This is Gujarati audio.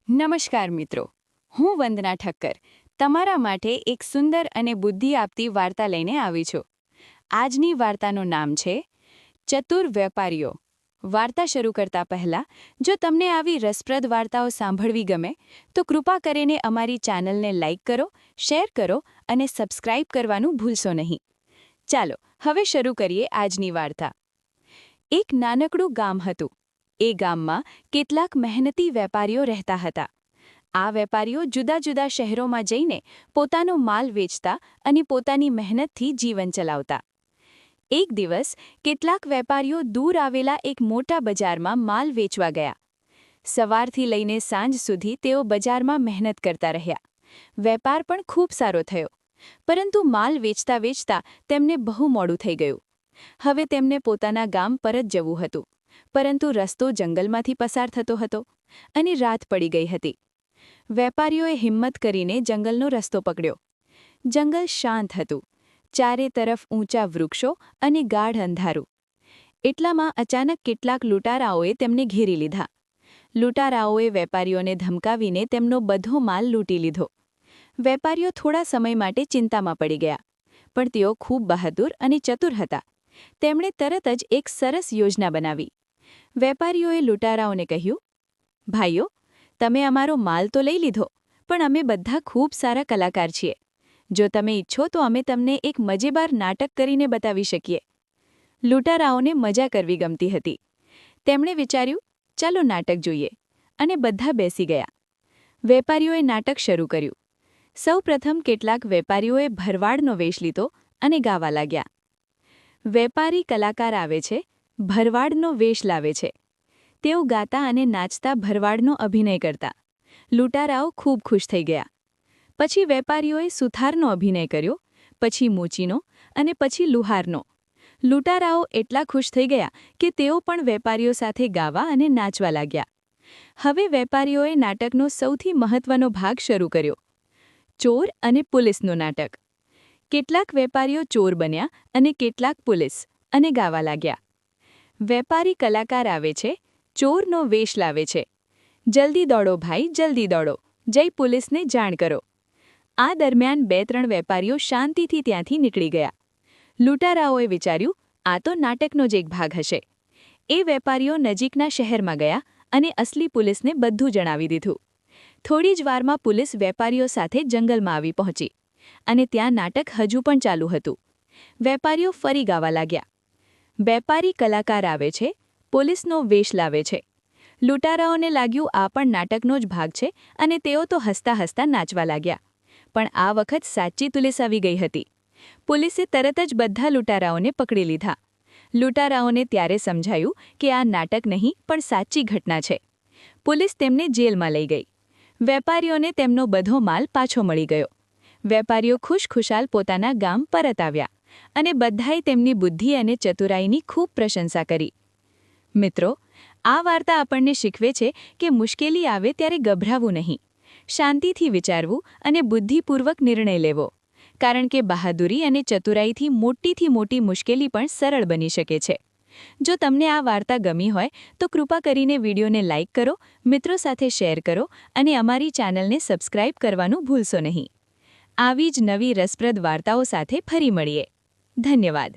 નમસ્કાર મિત્રો, હું વંદના ઠક્કર તમારા માટે એક સુંદર અને બુદ્ધિ આપતી વાર્તા લઈને આવી છું. આજની વાર્તાનું નામ છે ચતુર વેપારીઓ. વાર્તા શરૂ કરતા પહેલા, જો તમને આવી રસપ્રદ વાર્તાઓ સાંભળવી ગમે તો કૃપા કરીને અમારી ચેનલને લાઇક કરો, શેર કરો અને સબસ્ક્રાઇબ કરવાનું ભૂલશો નહીં. ચાલો હવે શરૂ કરીએ આજની વાર્તા. એક નાનકડું ગામ હતું. એ ગામમાં કેટલાક મહેનતી વેપારીઓ રહેતા હતા. આ વેપારીઓ જુદા જુદા શહેરોમાં જઈને પોતાનો માલ વેચતા અને પોતાની મહેનતથી જીવન ચલાવતા. એક દિવસ કેટલાક વેપારીઓ દૂર આવેલા એક મોટા બજારમાં માલ વેચવા ગયા. સવારથી લઈને સાંજ સુધી તેઓ બજારમાં મહેનત કરતા રહ્યા. વેપાર પણ ખૂબ સારો થયો, પરંતુ માલ વેચતા વેચતા તેમને બહુ મોડું થઈ ગયું. હવે તેમને પોતાના ગામ પરત જવું હતું, પરંતુ રસ્તો જંગલમાંથી પસાર થતો હતો અને રાત પડી ગઈ હતી. વેપારીઓએ હિંમત કરીને જંગલનો રસ્તો પકડ્યો. જંગલ શાંત હતું, ચારે તરફ ઊંચા વૃક્ષો અને ગાઢ અંધારું. એટલામાં અચાનક કેટલાક લૂંટારાઓએ તેમને ઘેરી લીધા. લૂંટારાઓએ વેપારીઓને ધમકાવીને તેમનો બધો માલ લૂંટી લીધો. વેપારીઓ થોડા સમય માટે ચિંતામાં પડી ગયા, પણ તેઓ ખૂબ બહાદુર અને ચતુર હતા. તેમણે તરત જ એક સરસ યોજના બનાવી. વેપારીઓએ લૂંટારાઓને કહ્યું, ભાઈઓ, તમે અમારો માલ તો લઈ લીધો, પણ અમે બધા ખૂબ સારા કલાકાર છીએ. જો તમે ઈચ્છો તો અમે તમને એક મજેદાર નાટક કરીને બતાવી શકીએ. લૂંટારાઓને મજા કરવી ગમતી હતી. તેમણે વિચાર્યું, ચાલો નાટક જોઈએ, અને બધા બેસી ગયા. વેપારીઓએ નાટક શરૂ કર્યું. સૌપ્રથમ કેટલાક વેપારીઓએ ભરવાડનો વેશ લીધો અને ગાવા લાગ્યા. વેપારી કલાકાર આવે છે, ભરવાડનો વેશ લાવે છે. તેઓ ગાતા અને નાચતા ભરવાડનો અભિનય કરતા. લૂંટારાઓ ખૂબ ખુશ થઈ ગયા. પછી વેપારીઓએ સુથારનો અભિનય કર્યો, પછી મોચીનો અને પછી લુહારનો. લૂંટારાઓ એટલા ખુશ થઈ ગયા કે તેઓ પણ વેપારીઓ સાથે ગાવા અને નાચવા લાગ્યા. હવે વેપારીઓએ નાટકનો સૌથી મહત્વનો ભાગ શરૂ કર્યો: ચોર અને પોલીસનું નાટક. કેટલાક વેપારીઓ ચોર બન્યા અને કેટલાક પોલીસ, અને ગાવા લાગ્યા. વેપારી કલાકાર આવે છે, ચોરનો વેશ લાવે છે. જલ્દી દોડો ભાઈ, જલ્દી દોડો, જઈ પોલીસને જાણ કરો. આ દરમિયાન 2-3 વેપારીઓ શાંતિથી ત્યાંથી નીકળી ગયા. લૂંટારાઓએ વિચાર્યું, આ તો નાટકનો જ એક ભાગ હશે. એ વેપારીઓ નજીકના શહેરમાં ગયા અને અસલી પોલીસને બધું જણાવી દીધું. થોડી જ વારમાં પોલીસ વેપારીઓ સાથે જંગલમાં આવી પહોંચી, અને ત્યાં નાટક હજુ પણ ચાલુ હતું. વેપારીઓ ફરી ગાવા લાગ્યા. વેપારી કલાકાર આવે છે, પોલીસનો વેશ લાવે છે. લૂંટારાઓને લાગ્યું આ પણ નાટકનો જ ભાગ છે, અને તેઓ તો હસતા હસતા નાચવા લાગ્યા. પણ આ વખત સાચી પોલીસ આવી ગઈ હતી. પોલીસે તરત જ બધા લૂંટારાઓને પકડી લીધા. લૂંટારાઓને ત્યારે સમજાયું કે આ નાટક નહીં પણ સાચી ઘટના છે. પોલીસ તેમને જેલમાં લઈ ગઈ. વેપારીઓને તેમનો બધો માલ પાછો મળી ગયો. વેપારીઓ ખુશખુશાલ પોતાના ગામ પરત આવ્યા, અને બધાએ તેમની બુદ્ધિ અને ચતુરાઈની ખૂબ પ્રશંસા કરી. મિત્રો, આ વાર્તા આપણને શીખવે છે કે મુશ્કેલી આવે ત્યારે ગભરાવું નહીં. શાંતિથી વિચારવું અને બુદ્ધિપૂર્વક નિર્ણય લેવો, કારણ કે બહાદુરી અને ચતુરાઈથી મોટીથી મોટી મુશ્કેલી પણ સરળ બની શકે છે. જો તમને આ વાર્તા ગમી હોય તો કૃપા કરીને વિડીયોને લાઇક કરો, મિત્રો સાથે શેર કરો અને અમારી ચેનલને સબસ્ક્રાઇબ કરવાનું ભૂલશો નહીં. આવી જ નવી રસપ્રદ વાર્તાઓ સાથે ફરી મળીએ. ધન્યવાદ.